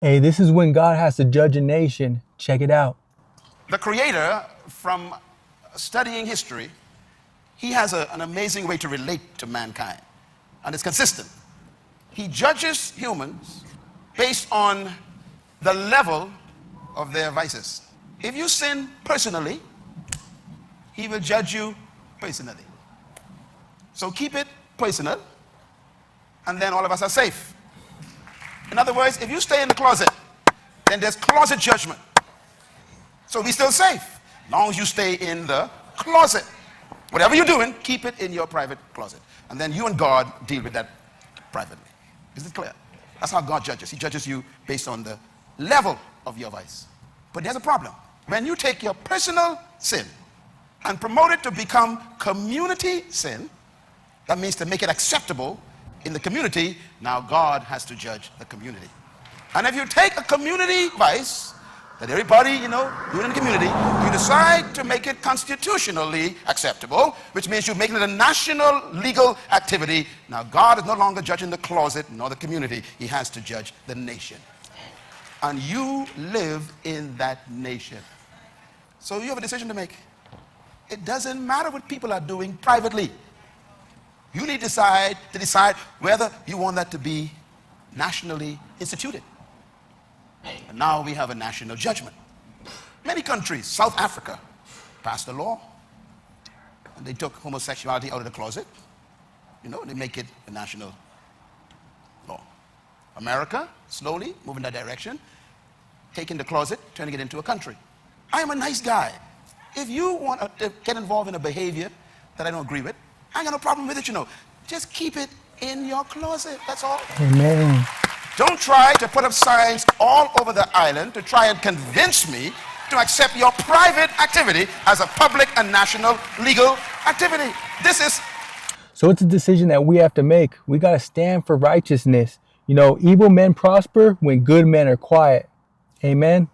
Hey, this is when God has to judge a nation. Check it out. The Creator, from studying history, he has an amazing way to relate to mankind, and it's consistent. He judges humans based on the level of their vices. If you sin personally, he will judge you personally. So keep it personal, and then all of us are safe. In other words, if you stay in the closet, then there's closet judgment. So be still safe, as long as you stay in the closet. Whatever you're doing, keep it in your private closet. And then you and God deal with that privately. Is it clear? That's how God judges. He judges you based on the level of your vice. But there's a problem. When you take your personal sin and promote it to become community sin, that means to make it acceptable in the community, now God has to judge the community. And if you take a community vice that everybody, doing in the community, you decide to make it constitutionally acceptable, which means you're making it a national legal activity. Now God is no longer judging the closet nor the community. He has to judge the nation. And you live in that nation. So you have a decision to make. It doesn't matter what people are doing privately. You need to decide whether you want that to be nationally instituted. And now we have a national judgment. Many countries, South Africa, passed a law, and they took homosexuality out of the closet. They make it a national law. America, slowly moving that direction, taking the closet, turning it into a country. I am a nice guy. If you want to get involved in a behavior that I don't agree with, I ain't got no problem with it, Just keep it in your closet, that's all. Amen. Don't try to put up signs all over the island to try and convince me to accept your private activity as a public and national legal activity. So it's a decision that we have to make. We got to stand for righteousness. Evil men prosper when good men are quiet. Amen.